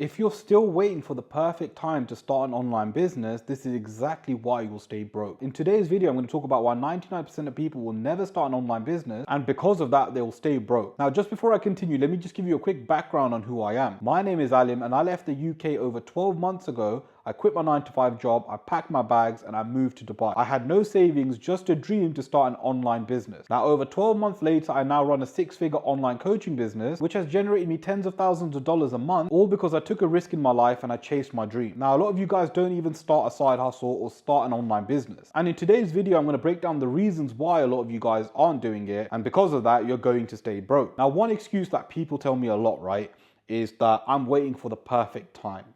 If you're still waiting for the perfect time to start an online business, this is exactly why you'll stay broke. In today's video, I'm going to talk about why 99% of people will never start an online business, and because of that, they will stay broke. Now, just before I continue, let me just give you a quick background on who I am. My name is Alim, and I left the UK over 12 months ago. I quit my 9-to-5 job, I packed my bags, and I moved to Dubai. I had no savings, just a dream to start an online business. Now, over 12 months later, I now run a 6-figure online coaching business, which has generated me tens of thousands of dollars a month, all because I took a risk in my life and I chased my dream. Now, a lot of you guys don't even start a side hustle or start an online business. And in today's video, I'm going to break down the reasons why a lot of you guys aren't doing it, and because of that, you're going to stay broke. Now, one excuse that people tell me a lot, right, is that I'm waiting for the perfect time.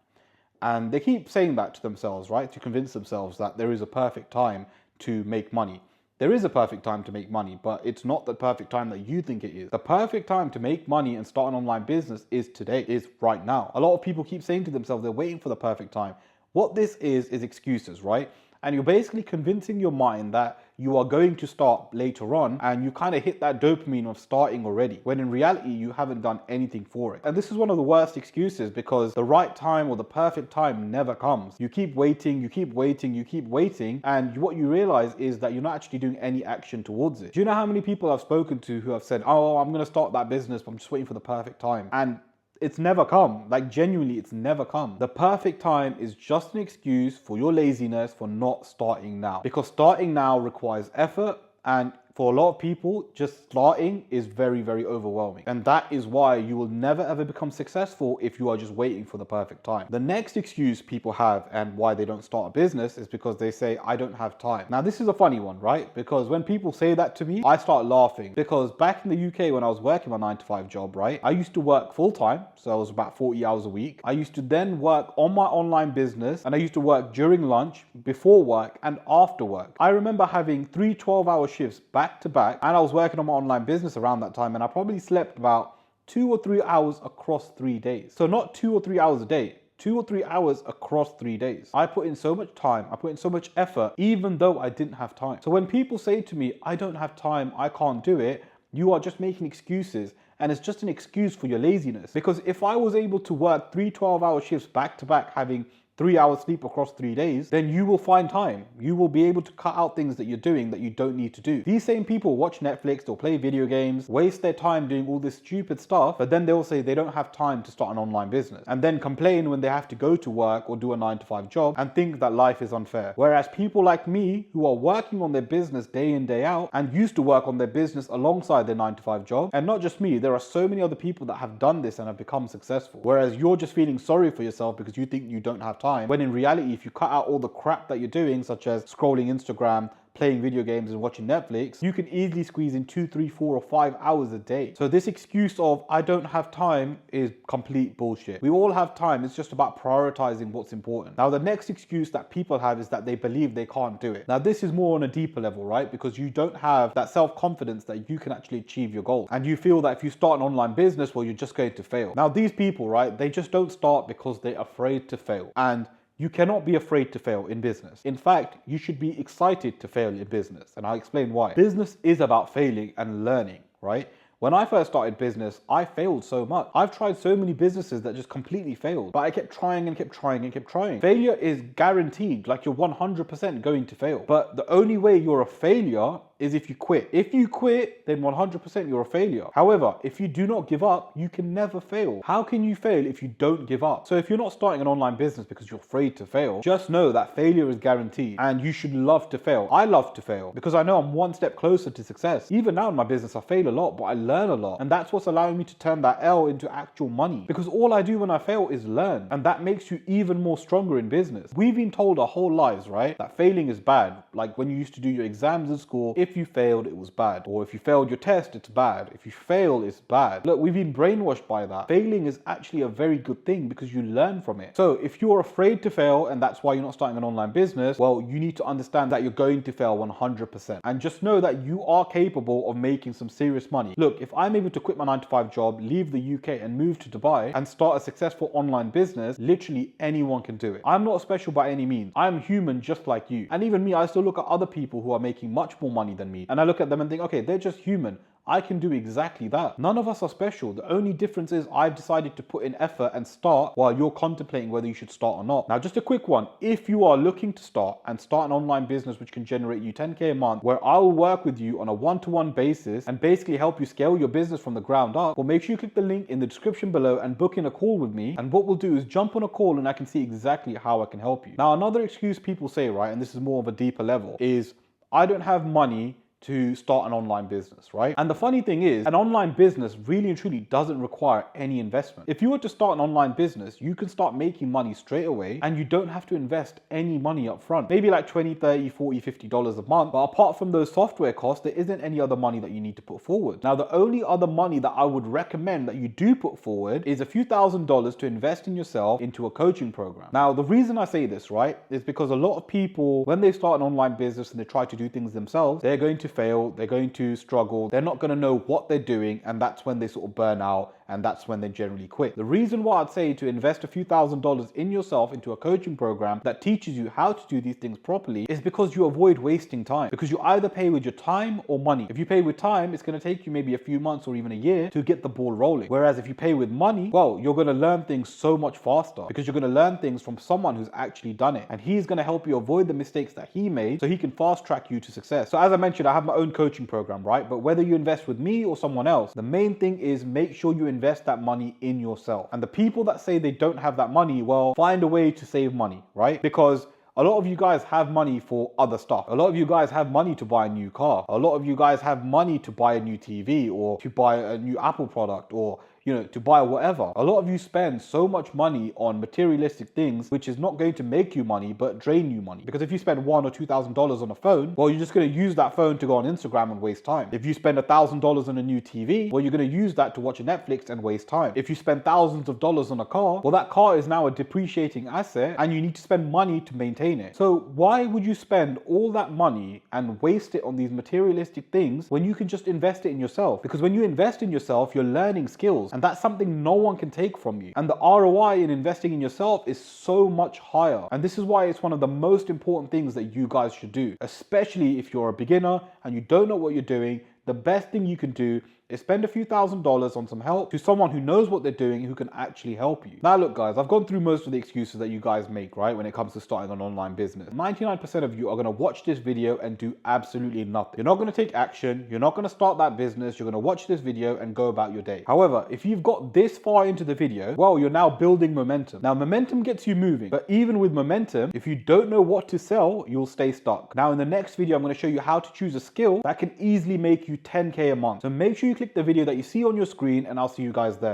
And they keep saying that to themselves, right? To convince themselves that there is a perfect time to make money. There is a perfect time to make money, but it's not the perfect time that you think it is. The perfect time to make money and start an online business is today, is right now. A lot of people keep saying to themselves, they're waiting for the perfect time. What this is excuses, right? And you're basically convincing your mind that you are going to start later on, and you kind of hit that dopamine of starting already, when in reality, you haven't done anything for it. And this is one of the worst excuses, because the right time or the perfect time never comes. You keep waiting, you keep waiting, you keep waiting, and what you realize is that you're not actually doing any action towards it. Do you know how many people I've spoken to who have said, oh, I'm going to start that business, but I'm just waiting for the perfect time? And it's never come. Like, genuinely, it's never come. The perfect time is just an excuse for your laziness for not starting now, because starting now requires effort, and for a lot of people, just starting is very, very overwhelming. And that is why you will never ever become successful if you are just waiting for the perfect time. The next excuse people have and why they don't start a business is because they say, I don't have time. Now, this is a funny one, right? Because when people say that to me, I start laughing, because back in the UK when I was working my 9-to-5 job, right, I used to work full time. So I was about 40 hours a week. I used to then work on my online business, and I used to work during lunch, before work, and after work. I remember having 3 12-hour shifts back to back, and I was working on my online business around that time, and I probably slept about 2 or 3 hours across 3 days. So not 2 or 3 hours a day, 2 or 3 hours across 3 days. I put in so much time, I put in so much effort, even though I didn't have time. So when people say to me, I don't have time, I can't do it, you are just making excuses. And it's just an excuse for your laziness. Because if I was able to work 3 12-hour shifts back to back, having 3 hours sleep across 3 days, then you will find time. You will be able to cut out things that you're doing that you don't need to do. These same people watch Netflix or play video games, waste their time doing all this stupid stuff, but then they'll say they don't have time to start an online business, and then complain when they have to go to work or do a 9-to-5 job and think that life is unfair. Whereas people like me, who are working on their business day in, day out, and used to work on their business alongside their 9-to-5 job, and not just me, there are so many other people that have done this and have become successful. Whereas you're just feeling sorry for yourself because you think you don't have time, when in reality, if you cut out all the crap that you're doing, such as scrolling Instagram, playing video games, and watching Netflix, you can easily squeeze in 2, 3, 4, or 5 hours a day. So this excuse of I don't have time is complete bullshit. We all have time. It's just about prioritizing what's important. Now, the next excuse that people have is that they believe they can't do it. Now, this is more on a deeper level, right? Because you don't have that self-confidence that you can actually achieve your goals. And you feel that if you start an online business, well, you're just going to fail. Now, these people, right, they just don't start because they're afraid to fail. And you cannot be afraid to fail in business. In fact, you should be excited to fail in business. And I'll explain why. Business is about failing and learning, right? When I first started business, I failed so much. I've tried so many businesses that just completely failed, but I kept trying and kept trying and kept trying. Failure is guaranteed, like you're 100% going to fail. But the only way you're a failure is if you quit. If you quit, then 100% you're a failure. However, if you do not give up, you can never fail. How can you fail if you don't give up? So if you're not starting an online business because you're afraid to fail, just know that failure is guaranteed, and you should love to fail. I love to fail because I know I'm one step closer to success. Even now in my business, I fail a lot, but I learn a lot. And that's what's allowing me to turn that L into actual money, because all I do when I fail is learn. And that makes you even more stronger in business. We've been told our whole lives, right, that failing is bad. Like when you used to do your exams in school, if you failed, it was bad. Or if you failed your test, it's bad. If you fail, it's bad. Look, we've been brainwashed by that. Failing is actually a very good thing because you learn from it. So if you're afraid to fail and that's why you're not starting an online business, well, you need to understand that you're going to fail 100%. And just know that you are capable of making some serious money. Look, if I'm able to quit my 9-to-5 job, leave the UK and move to Dubai and start a successful online business, literally anyone can do it. I'm not special by any means. I'm human just like you. And even me, I still look at other people who are making much more money than me, and I look at them and think, okay, they're just human. I can do exactly that. None of us are special. The only difference is I've decided to put in effort and start while you're contemplating whether you should start or not. Now, just a quick one. If you are looking to start an online business which can generate you 10K a month, where I will work with you on a one-to-one basis and basically help you scale your business from the ground up, well, make sure you click the link in the description below and book in a call with me. And what we'll do is jump on a call and I can see exactly how I can help you. Now, another excuse people say, right, and this is more of a deeper level, is I don't have money to start an online business, right? And the funny thing is, an online business really and truly doesn't require any investment. If you were to start an online business, you can start making money straight away and you don't have to invest any money up front. Maybe like $20, $30, $40, $50 a month. But apart from those software costs, there isn't any other money that you need to put forward. Now, the only other money that I would recommend that you do put forward is a few $1,000s to invest in yourself into a coaching program. Now, the reason I say this, right, is because a lot of people, when they start an online business and they try to do things themselves, they're going to fail, they're going to struggle, they're not going to know what they're doing, and that's when they sort of burn out, and that's when they generally quit. The reason why I'd say to invest a few $1,000s in yourself into a coaching program that teaches you how to do these things properly is because you avoid wasting time. Because you either pay with your time or money. If you pay with time, it's going to take you maybe a few months or even a year to get the ball rolling. Whereas if you pay with money, well, you're going to learn things so much faster because you're going to learn things from someone who's actually done it. And he's going to help you avoid the mistakes that he made so he can fast track you to success. So as I mentioned, I have my own coaching program, right? But whether you invest with me or someone else, the main thing is make sure you invest that money in yourself. And the people that say they don't have that money, well, find a way to save money, right? Because a lot of you guys have money for other stuff. A lot of you guys have money to buy a new car. A lot of you guys have money to buy a new TV or to buy a new Apple product or to buy whatever. A lot of you spend so much money on materialistic things, which is not going to make you money, but drain you money. Because if you spend $1,000 or $2,000 on a phone, well, you're just going to use that phone to go on Instagram and waste time. If you spend $1,000 on a new TV, well, you're going to use that to watch Netflix and waste time. If you spend thousands of dollars on a car, well, that car is now a depreciating asset and you need to spend money to maintain it. So why would you spend all that money and waste it on these materialistic things when you can just invest it in yourself? Because when you invest in yourself, you're learning skills. And that's something no one can take from you. And the ROI in investing in yourself is so much higher. And this is why it's one of the most important things that you guys should do, especially if you're a beginner and you don't know what you're doing. The best thing you can do is spend a few $1,000s on some help to someone who knows what they're doing, who can actually help you. Now look guys, I've gone through most of the excuses that you guys make, right, when it comes to starting an online business. 99% of you are going to watch this video and do absolutely nothing. You're not going to take action. You're not going to start that business. You're going to watch this video and go about your day. However, if you've got this far into the video, well, you're now building momentum. Now momentum gets you moving, but even with momentum, if you don't know what to sell, you'll stay stuck. Now in the next video, I'm going to show you how to choose a skill that can easily make you 10K a month. So make sure you click the video that you see on your screen and I'll see you guys there.